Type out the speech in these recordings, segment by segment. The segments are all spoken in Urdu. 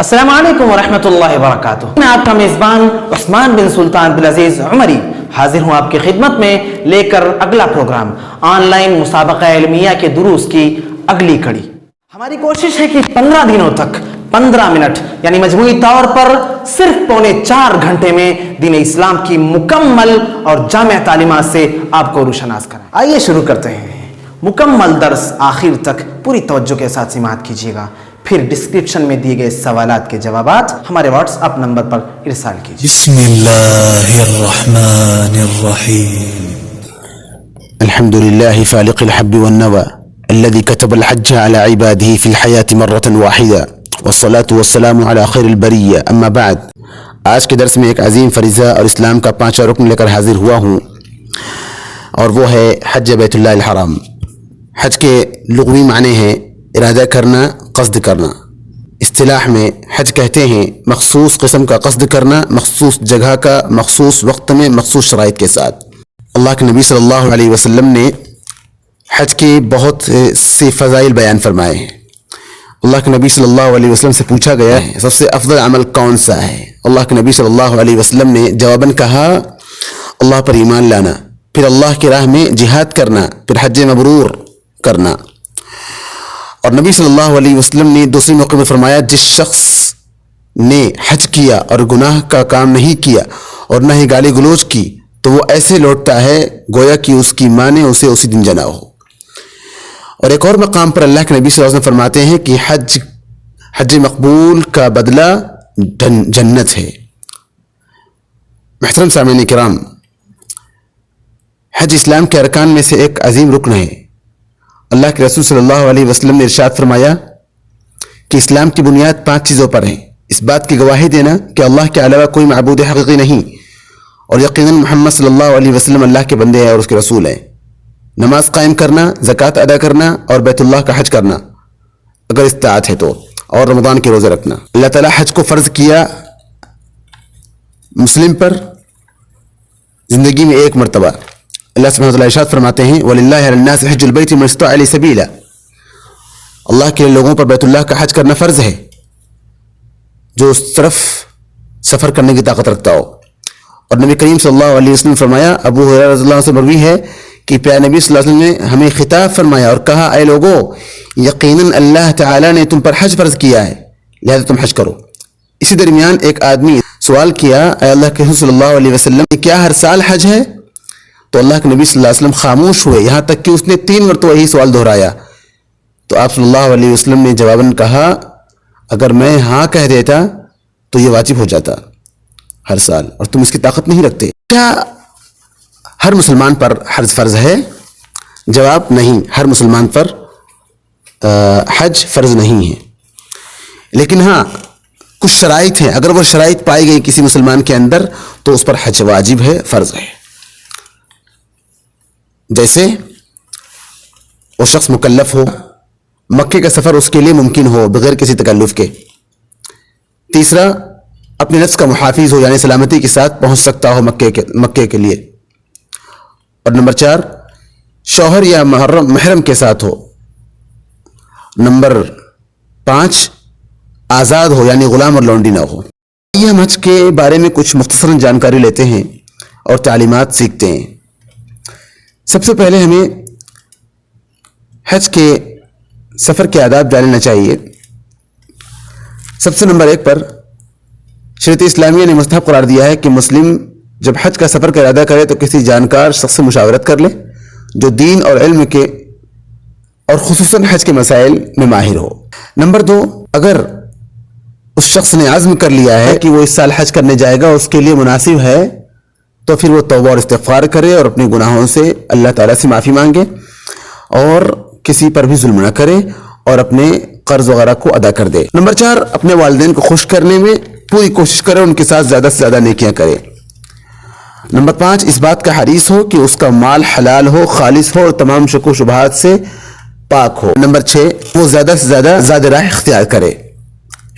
السلام علیکم ورحمۃ اللہ وبرکاتہ۔ میں آپ کا میزبان عثمان بن سلطان عبدالعزیز عمری حاضر ہوں آپ کی خدمت میں لے کر اگلا پروگرام آن لائن مسابقہ علمیہ کے دروس کی اگلی کڑی۔ ہماری کوشش ہے کہ 15 دنوں تک 15 منٹ یعنی مجموعی طور پر صرف پونے 4 گھنٹے میں دین اسلام کی مکمل اور جامع تعلیمات سے آپ کو روشناس کریں۔ آئیے شروع کرتے ہیں۔ مکمل درس آخر تک پوری توجہ کے ساتھ سماعت کیجیے گا، پھر ڈسکرپشن میں دیے گئے سوالات کے جوابات ہمارے واٹس ایپ نمبر پر ارسال کیجیے۔ بسم اللہ الرحمن الرحیم۔ الحمد لله فالق الحب والنوى الذي كتب الحج على عباده في الحياة مرة واحدة والصلاة والسلام على خير البرية اما بعد۔ آج کے درس میں ایک عظیم فریضہ اور اسلام کا 5واں رکن لے کر حاضر ہوا ہوں، اور وہ ہے حج بیت اللہ الحرام۔ حج کے لغوی معنی ہیں ارادہ کرنا، قصد کرنا۔ اصطلاح میں حج کہتے ہیں مخصوص قسم کا قصد کرنا، مخصوص جگہ کا، مخصوص وقت میں، مخصوص شرائط کے ساتھ۔ اللہ کے نبی صلی اللہ علیہ وسلم نے حج کے بہت سے فضائل بیان فرمائے ہیں۔ اللہ کے نبی صلی اللہ علیہ وسلم سے پوچھا گیا ہے سب سے افضل عمل کون سا ہے؟ اللہ کے نبی صلی اللہ علیہ وسلم نے جواباً کہا اللہ پر ایمان لانا، پھر اللہ کی راہ میں جہاد کرنا، پھر حج مبرور کرنا۔ اور نبی صلی اللہ علیہ وسلم نے دوسرے موقع پر فرمایا جس شخص نے حج کیا اور گناہ کا کام نہیں کیا اور نہ ہی گالی گلوچ کی تو وہ ایسے لوٹتا ہے گویا کہ اس کی ماں نے اسے اسی دن جنا ہو۔ اور ایک اور مقام پر اللہ کے نبی صلی اللہ علیہ وسلم فرماتے ہیں کہ حج مقبول کا بدلہ جنت ہے۔ محترم سامعین کرام، حج اسلام کے ارکان میں سے ایک عظیم رکن ہے۔ اللہ کے رسول صلی اللہ علیہ وسلم نے ارشاد فرمایا کہ اسلام کی بنیاد 5 چیزوں پر ہے۔ اس بات کی گواہی دینا کہ اللہ کے علاوہ کوئی معبود حقیقی نہیں، اور یقیناً محمد صلی اللہ علیہ وسلم اللہ کے بندے ہیں اور اس کے رسول ہیں۔ نماز قائم کرنا، زکوٰۃ ادا کرنا اور بیت اللہ کا حج کرنا اگر استطاعت ہے تو، اور رمضان کے روزے رکھنا۔ اللہ تعالیٰ حج کو فرض کیا مسلم پر زندگی میں ایک مرتبہ۔ اللہ سبحانہ وتعالیٰ ارشاد فرماتے ہیں وَلِلَّهِ عَلَى النَّاسِ حِجُّ الْبَيْتِ مَنِ اسْتَطَاعَ إِلَيْهِ سَبِيلًا۔ اللہ کے لوگوں پر بیت اللہ کا حج کرنا فرض ہے جو اس طرف سفر کرنے کی طاقت رکھتا ہو۔ اور نبی کریم صلی اللہ علیہ وسلم فرمایا، ابو ہریرہ رضی اللہ عنہ سے مروی ہے کہ پیارے نبی صلی اللہ علیہ وسلم نے ہمیں خطاب فرمایا اور کہا اے لوگو یقیناً اللہ تعالیٰ نے تم پر حج فرض کیا ہے لہذا تم حج کرو۔ اسی درمیان ایک آدمی سوال کیا اے اللہ کے رسول صلی اللہ علیہ وسلم کیا ہر سال حج ہے؟ تو اللہ کے نبی صلی اللہ علیہ وسلم خاموش ہوئے یہاں تک کہ اس نے 3 مرتبہ یہی سوال دہرایا۔ تو آپ صلی اللہ علیہ وسلم نے جواباً کہا اگر میں ہاں کہہ دیتا تو یہ واجب ہو جاتا ہر سال، اور تم اس کی طاقت نہیں رکھتے۔ کیا ہر مسلمان پر حج فرض ہے؟ جواب نہیں، ہر مسلمان پر حج فرض نہیں ہے، لیکن ہاں کچھ شرائط ہیں، اگر وہ شرائط پائی گئی کسی مسلمان کے اندر تو اس پر حج واجب ہے، فرض ہے۔ جیسے وہ شخص مکلف ہو، مکے کا سفر اس کے لیے ممکن ہو بغیر کسی تکلف کے۔ تیسرا، اپنے نفس کا محافظ ہو یعنی سلامتی کے ساتھ پہنچ سکتا ہو مکے کے لیے۔ اور نمبر 4، شوہر یا محرم کے ساتھ ہو۔ نمبر 5، آزاد ہو یعنی غلام اور لونڈی نہ ہو۔ یہ ہم حج کے بارے میں کچھ مختصراً جانکاری لیتے ہیں اور تعلیمات سیکھتے ہیں۔ سب سے پہلے ہمیں حج کے سفر کے آداب جاننا چاہیے۔ سب سے نمبر 1 پر شریعت اسلامیہ نے مستحب قرار دیا ہے کہ مسلم جب حج کا سفر کا ارادہ کرے تو کسی جانکار شخص سے مشاورت کر لے جو دین اور علم کے اور خصوصاً حج کے مسائل میں ماہر ہو۔ نمبر 2، اگر اس شخص نے عزم کر لیا ہے کہ وہ اس سال حج کرنے جائے گا، اس کے لیے مناسب ہے، تو پھر وہ توبہ اور استغفار کرے اور اپنے گناہوں سے اللہ تعالیٰ سے معافی مانگے اور کسی پر بھی ظلم نہ کرے اور اپنے قرض وغیرہ کو ادا کر دے۔ نمبر 4، اپنے والدین کو خوش کرنے میں پوری کوشش کرے، ان کے ساتھ زیادہ سے زیادہ نیکیاں کرے۔ نمبر 5، اس بات کا حریص ہو کہ اس کا مال حلال ہو، خالص ہو اور تمام شک و شبہات سے پاک ہو۔ نمبر 6، وہ زیادہ سے زیادہ زاد راہ اختیار کرے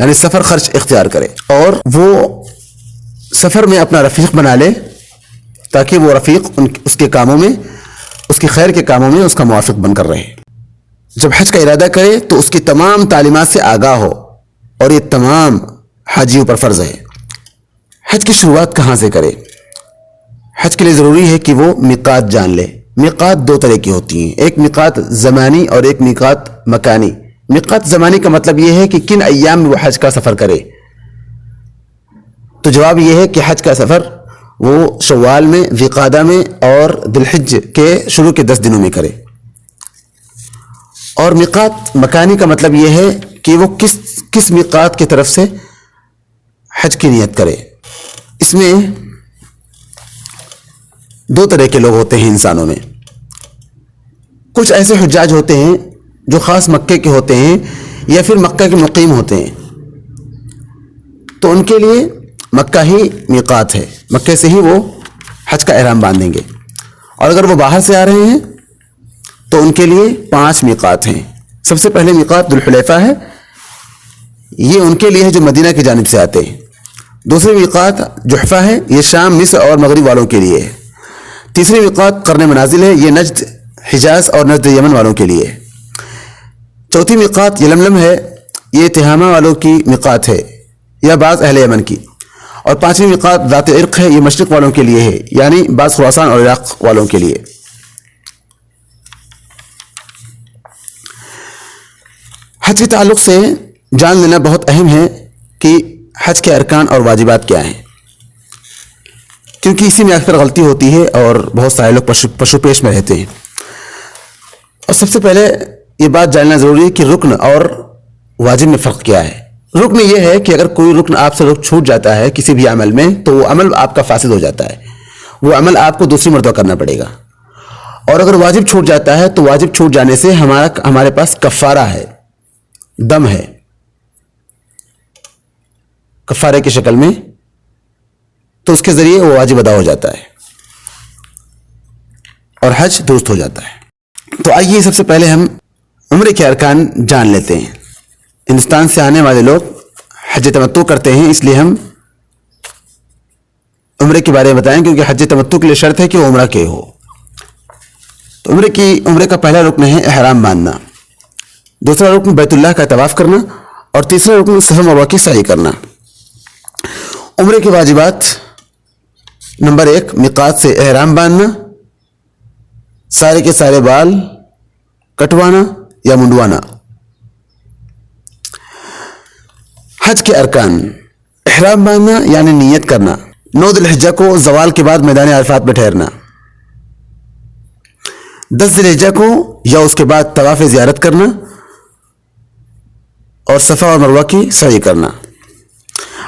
یعنی سفر خرچ اختیار کرے، اور وہ سفر میں اپنا رفیق بنا لے تاکہ وہ رفیق اس کے کاموں میں، اس کی خیر کے کاموں میں اس کا موافق بن کر رہے۔ جب حج کا ارادہ کرے تو اس کی تمام تعلیمات سے آگاہ ہو اور یہ تمام حاجیوں پر فرض ہے۔ حج کی شروعات کہاں سے کرے؟ حج کے لیے ضروری ہے کہ وہ میقات جان لے۔ میقات دو طرح کی ہوتی ہیں، ایک میقات زمانی اور ایک میقات مکانی۔ میقات زمانی کا مطلب یہ ہے کہ کن ایام میں وہ حج کا سفر کرے۔ تو جواب یہ ہے کہ حج کا سفر وہ شوال میں، ذی قعدہ میں اور ذی الحجہ کے شروع کے 10 دنوں میں کرے۔ اور میقات مکانی کا مطلب یہ ہے کہ وہ کس میقات کی طرف سے حج کی نیت کرے۔ اس میں دو طرح کے لوگ ہوتے ہیں انسانوں میں۔ کچھ ایسے حجاج ہوتے ہیں جو خاص مکے کے ہوتے ہیں یا پھر مکہ کے مقیم ہوتے ہیں، تو ان کے لیے مکہ ہی میقات ہے، مکے سے ہی وہ حج کا احرام باندھیں گے۔ اور اگر وہ باہر سے آ رہے ہیں تو ان کے لیے 5 میقات ہیں۔ سب سے پہلے میقات ذوالحلیفہ ہے، یہ ان کے لیے ہے جو مدینہ کی جانب سے آتے ہیں۔ دوسری میقات جحفہ ہے، یہ شام، مصر اور مغرب والوں کے لیے ہے۔ تیسری میقات قرن منازل ہے، یہ نجد، حجاز اور نجد یمن والوں کے لیے ہے۔ چوتھی میقات یلملم ہے، یہ تہامہ والوں کی میقات ہے یا بعض اہل یمن کی۔ اور 5ویں میقات ذات عرق ہے، یہ مشرق والوں کے لیے ہے، یعنی بعض خراسان اور عراق والوں کے لیے۔ حج کے تعلق سے جان لینا بہت اہم ہے کہ حج کے ارکان اور واجبات کیا ہیں، کیونکہ اسی میں اکثر غلطی ہوتی ہے اور بہت سارے لوگ پشو پیش میں رہتے ہیں۔ اور سب سے پہلے یہ بات جاننا ضروری ہے کہ رکن اور واجب میں فرق کیا ہے۔ رکن یہ ہے کہ اگر کوئی رکن آپ سے چھوٹ جاتا ہے کسی بھی عمل میں تو وہ عمل آپ کا فاسد ہو جاتا ہے، وہ عمل آپ کو دوسری مرتبہ کرنا پڑے گا۔ اور اگر واجب چھوٹ جاتا ہے تو واجب چھوٹ جانے سے ہمارے پاس کفارہ ہے، دم ہے، کفارے کی شکل میں، تو اس کے ذریعے وہ واجب ادا ہو جاتا ہے اور حج درست ہو جاتا ہے۔ تو آئیے سب سے پہلے ہم عمرے کے ارکان جان لیتے ہیں۔ ہندوستان سے آنے والے لوگ حج تمتع کرتے ہیں، اس لیے ہم عمرے کے بارے میں بتائیں، کیونکہ حج تمتع کے لیے شرط ہے کہ وہ عمرہ کے ہو۔ تو عمرے کا پہلا رکن ہے احرام باندھنا، دوسرا رکن بیت اللہ کا طواف کرنا، اور تیسرا رکن صفا مروہ کی سعی کرنا۔ عمرے کے واجبات: نمبر 1، میقات سے احرام باندھنا، سارے کے سارے بال کٹوانا یا منڈوانا۔ حج کے ارکان: احرام باندھنا یعنی نیت کرنا، 9 ذی الحجہ کو زوال کے بعد میدان عرفات میں ٹھہرنا، 10 ذی الحجہ کو یا اس کے بعد طواف زیارت کرنا اور صفا اور مروہ کی سعی کرنا۔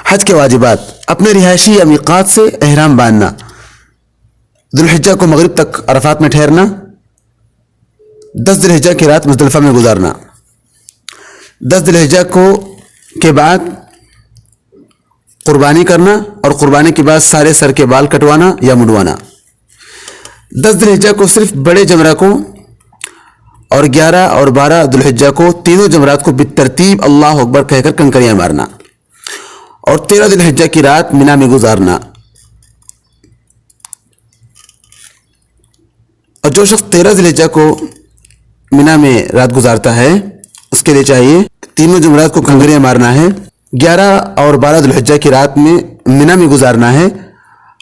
حج کے واجبات: اپنے رہائشی یا میقات سے احرام باندھنا، ذی الحجہ کو مغرب تک عرفات میں ٹھہرنا، 10 ذی الحجہ کی رات مزدلفہ میں گزارنا، 10 ذی الحجہ کے بعد قربانی کرنا اور قربانی کے بعد سارے سر کے بال کٹوانا یا منڈوانا، 10 ذی الحجہ کو صرف بڑے جمرہ کو اور 11 اور 12 ذی الحجہ کو تینوں جمرات کو بالترتیب اللہ اکبر کہہ کر کنکریاں مارنا، اور 13 ذی الحجہ کی رات مینا میں گزارنا۔ اور جو شخص 13 ذی الحجہ کو مینا میں رات گزارتا ہے اس کے لیے چاہیے تینوں جمرات کو کنکریاں مارنا ہے، 11 اور 12 ذی الحجہ کی رات میں مینا میں گزارنا ہے،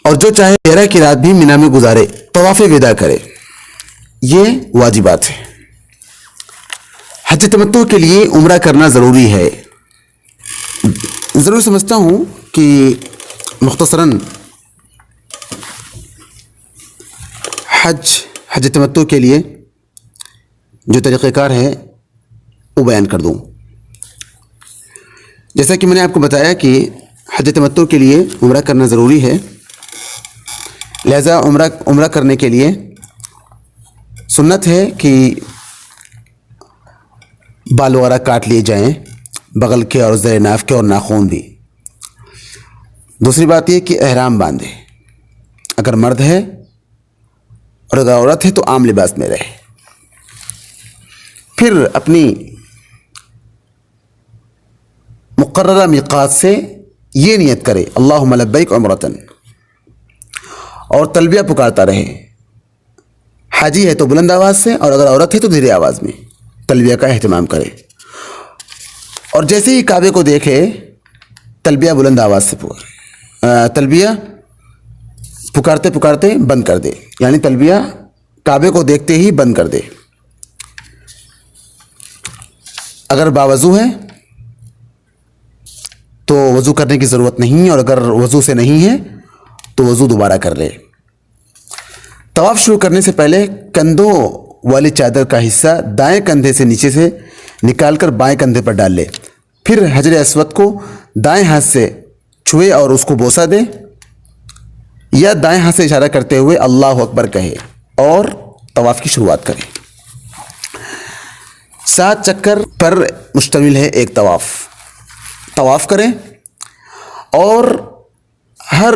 اور جو چاہے 13 کی رات بھی مینا میں گزارے، طواف وداع کرے۔ یہ واجبات ہیں۔ حج تمتع کے لیے عمرہ کرنا ضروری ہے۔ ضرور سمجھتا ہوں کہ مختصراً حج تمتع کے لیے جو طریقہ کار ہے وہ بیان کر دوں۔ جیسا کہ میں نے آپ کو بتایا کہ حج تمتع کے لیے عمرہ کرنا ضروری ہے، لہذا عمرہ کرنے کے لیے سنت ہے کہ بال وغیرہ کاٹ لیے جائیں، بغل کے اور زیر ناف کے اور ناخون بھی۔ دوسری بات یہ کہ احرام باندھے، اگر مرد ہے، اور اگر عورت ہے تو عام لباس میں رہے۔ پھر اپنی مقررہ میقات سے یہ نیت کرے اللہم لبیک عمرتن، اور تلبیہ پکارتا رہے۔ حاجی ہے تو بلند آواز سے، اور اگر عورت ہے تو دھیرے آواز میں تلبیہ کا اہتمام کرے۔ اور جیسے ہی کعبے کو دیکھے تلبیہ بلند آواز سے تلبیہ پکارتے پکارتے بند کر دے، یعنی تلبیہ کعبے کو دیکھتے ہی بند کر دے۔ اگر باوضو ہے تو وضو کرنے کی ضرورت نہیں ہے، اور اگر وضو سے نہیں ہے تو وضو دوبارہ کر لے۔ طواف شروع کرنے سے پہلے کندھوں والی چادر کا حصہ دائیں کندھے سے نیچے سے نکال کر بائیں کندھے پر ڈال لے، پھر حجر اسود کو دائیں ہاتھ سے چھوئے اور اس کو بوسہ دے، یا دائیں ہاتھ سے اشارہ کرتے ہوئے اللہ اکبر کہے اور طواف کی شروعات کرے۔ 7 چکر پر مشتمل ہے ایک طواف کریں، اور ہر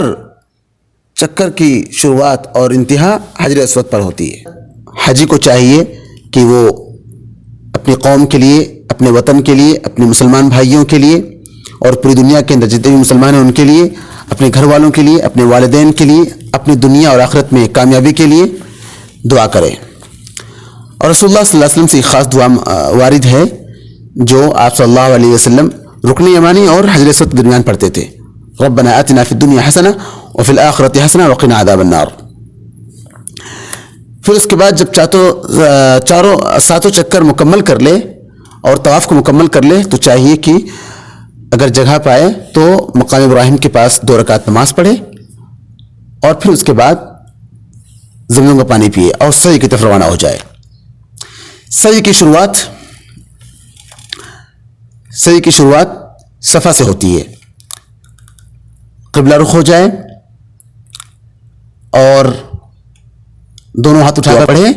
چکر کی شروعات اور انتہا حجر اسود پر ہوتی ہے۔ حاجی کو چاہیے کہ وہ اپنی قوم کے لیے، اپنے وطن کے لیے، اپنے مسلمان بھائیوں کے لیے اور پوری دنیا کے اندر جتنے بھی مسلمان ہیں ان کے لیے، اپنے گھر والوں کے لیے، اپنے والدین کے لیے، اپنی دنیا اور آخرت میں کامیابی کے لیے دعا کرے۔ اور رسول اللہ صلی اللہ علیہ وسلم سے ایک خاص دعا وارد ہے جو آپ صلی اللہ علیہ وسلم رکن یمانی اور حجر اسود کے درمیان پڑھتے تھے، ربنا آتنا فی الدنیا حسنہ وفی الآخرۃ حسنہ وقنا عذاب النار۔ پھر اس کے بعد جب ساتوں چکر مکمل کر لے اور طواف کو مکمل کر لے تو چاہیے کہ اگر جگہ پائے تو مقام ابراہیم کے پاس 2 رکعت نماز پڑھے، اور پھر اس کے بعد زمزم کا پانی پیے اور سعی کی طرف روانہ ہو جائے۔ سعی کی شروعات صفا سے ہوتی ہے، قبلہ رخ ہو جائے اور دونوں ہاتھ اٹھا کر پڑھے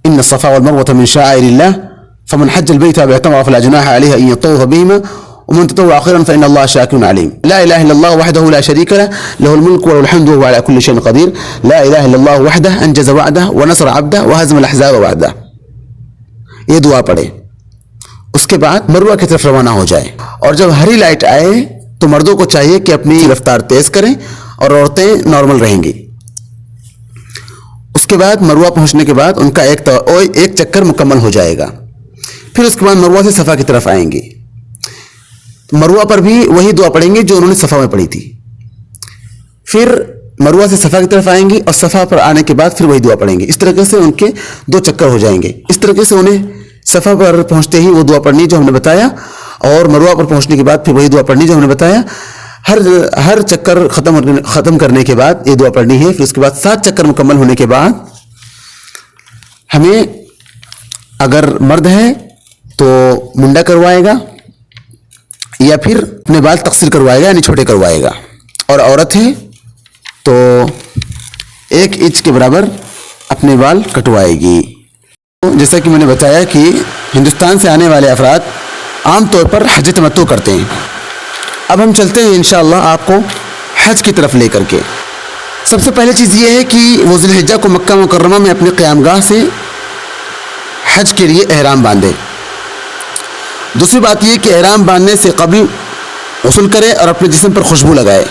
ان الصفا والمروۃ من شعائر اللہ فمن حج البیت او اعتمر فلا جناح علیہ ان یطوف بہما ومن تطوع خيرا فإن الله شاكر عليم لا إله إلا الله وحده لا شريك له له الملك وله الحمد وهو على كل شيء قدير لا إله إلا الله وحده أنجز وعده ونصر عبده وهزم الأحزاب وحده۔ یہ دعا پڑھے، اس کے بعد مروہ کی طرف روانہ ہو جائے، اور جب ہری لائٹ آئے تو مردوں کو چاہیے کہ اپنی رفتار تیز کریں اور عورتیں نارمل رہیں گی۔ اس کے بعد مروہ پہنچنے کے بعد ان کا ایک چکر مکمل ہو جائے گا، پھر اس کے بعد مروہ سے صفا کی طرف آئیں گے، مروہ پر بھی وہی دعا پڑھیں گے جو انہوں نے صفا میں پڑھی تھی، پھر مروہ سے صفا کی طرف آئیں گے اور صفا پر آنے کے بعد پھر وہی دعا پڑھیں گے۔ اس طریقے سے ان کے 2 چکر ہو جائیں گے۔ اس طریقے سے انہیں صفا پر پہنچتے ہی وہ دعا پڑھنی جو ہم نے بتایا، اور مروہ پر پہنچنے کے بعد پھر وہی دعا پڑھنی جو ہم نے بتایا۔ ہر چکر ختم کرنے کے بعد یہ دعا پڑھنی ہے۔ پھر اس کے بعد 7 چکر مکمل ہونے کے بعد ہمیں اگر مرد ہے تو منڈا کروائے گا، یا پھر اپنے بال تقصیر کروائے گا، یعنی چھوٹے کروائے گا، اور عورت ہے تو 1 انچ کے برابر اپنے بال کٹوائے گی۔ جیسا کہ میں نے بتایا کہ ہندوستان سے آنے والے افراد عام طور پر حج تمتع کرتے ہیں۔ اب ہم چلتے ہیں انشاءاللہ آپ کو حج کی طرف لے کر کے۔ سب سے پہلے چیز یہ ہے کہ وہ ذی الحجہ کو مکہ مکرمہ میں اپنے قیام گاہ سے حج کے لیے احرام باندھے۔ دوسری بات یہ کہ احرام باندھنے سے قبل غسل کرے اور اپنے جسم پر خوشبو لگائے۔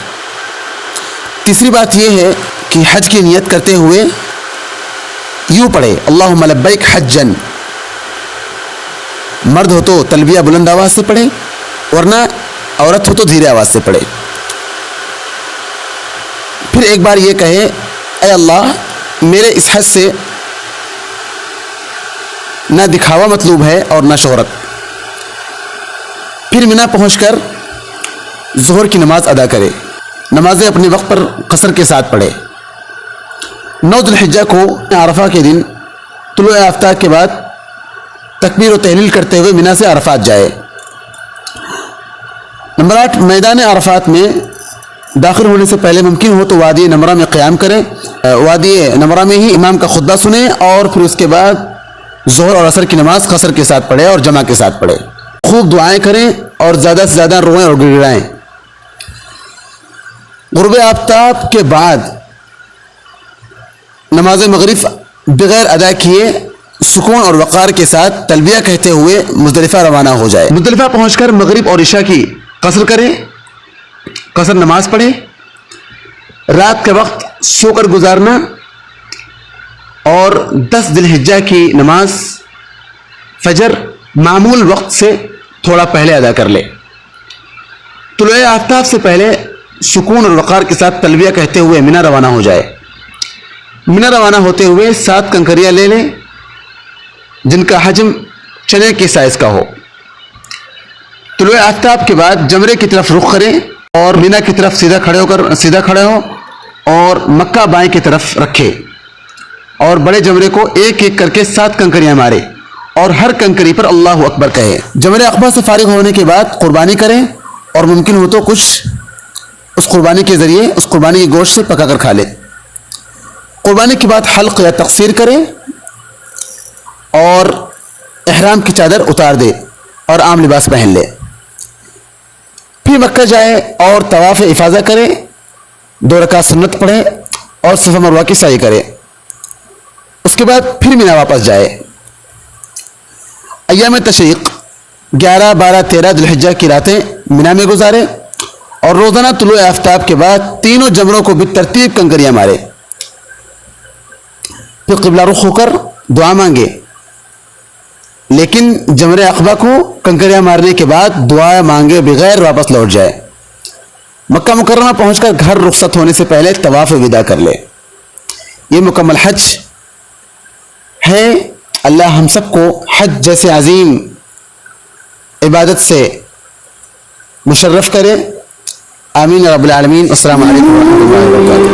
تیسری بات یہ ہے کہ حج کی نیت کرتے ہوئے یوں پڑھے اللہم لبیک حجن، مرد ہو تو تلبیہ بلند آواز سے پڑھے، ورنہ عورت ہو تو دھیرے آواز سے پڑھے۔ پھر ایک بار یہ کہے اے اللہ میرے اس حج سے نہ دکھاوا مطلوب ہے اور نہ شہرت۔ پھر منی پہنچ کر ظہر کی نماز ادا کرے، نمازیں اپنے وقت پر قصر کے ساتھ پڑھے۔ 9 ذی الحجہ کو عرفہ کے دن طلوع آفتاب کے بعد تکبیر و تحلیل کرتے ہوئے منی سے عرفات جائے۔ نمبر 8 میدان عرفات میں داخل ہونے سے پہلے ممکن ہو تو وادی نمرہ میں قیام کرے، وادی نمرہ میں ہی امام کا خطبہ سنے، اور پھر اس کے بعد ظہر اور عصر کی نماز قصر کے ساتھ پڑھے اور جمع کے ساتھ پڑھے۔ خوب دعائیں کریں اور زیادہ سے زیادہ روئیں اور گڑگڑائیں۔ غروب آفتاب کے بعد نماز مغرب بغیر ادا کیے سکون اور وقار کے ساتھ تلبیہ کہتے ہوئے مزدلفہ روانہ ہو جائے۔ مزدلفہ پہنچ کر مغرب اور عشاء کی قصر کرے، قصر نماز پڑھے۔ رات کا وقت سو کر گزارنا اور 10 ذی الحجہ کی نماز فجر معمول وقت سے تھوڑا پہلے ادا کر لے۔ طلوع آفتاب سے پہلے سکون اور وقار کے ساتھ تلبیہ کہتے ہوئے منی روانہ ہو جائے. منی روانہ ہوتے ہوئے 7 کنکریاں لے لیں جن کا حجم چنے کے سائز کا ہو. طلوع آفتاب کے بعد جمرے کی طرف رخ کریں اور منی کی طرف سیدھا کھڑے ہو اور مکہ بائیں کی طرف رکھے اور بڑے جمرے کو ایک ایک کر کے 7 کنکریاں مارے اور ہر کنکری پر اللہ اکبر کہے. جمرے عقبہ سے فارغ ہونے کے بعد قربانی کریں اور ممکن ہو تو کچھ اس قربانی کے ذریعے اس قربانی کے گوشت سے پکا کر کھا لے. قربانی کے بعد حلق یا تقصیر کرے اور احرام کی چادر اتار دے اور عام لباس پہن لے. پھر مکہ جائے اور طواف افاضہ کرے, 2 رکعت سنت پڑھے اور صفا مروہ کی سعی کرے. اس کے بعد پھر منی واپس جائے. ایام تشریق 11, 12, 13 ذی الحجہ کی راتیں منی میں گزارے اور روزانہ طلوع آفتاب کے بعد تینوں جمروں کو بالترتیب کنکریاں مارے. پھر قبلہ رخ ہو کر دعا مانگے, لیکن جمرے عقبہ کو کنکریاں مارنے کے بعد دعا مانگے بغیر واپس لوٹ جائے. مکہ مکرمہ پہنچ کر گھر رخصت ہونے سے پہلے طواف وداع کر لے. یہ مکمل حج ہے. اللہ ہم سب کو حج جیسے عظیم عبادت سے مشرف کرے. آمین رب العالمین. السلام علیکم ورحمۃ اللہ وبرکاتہ.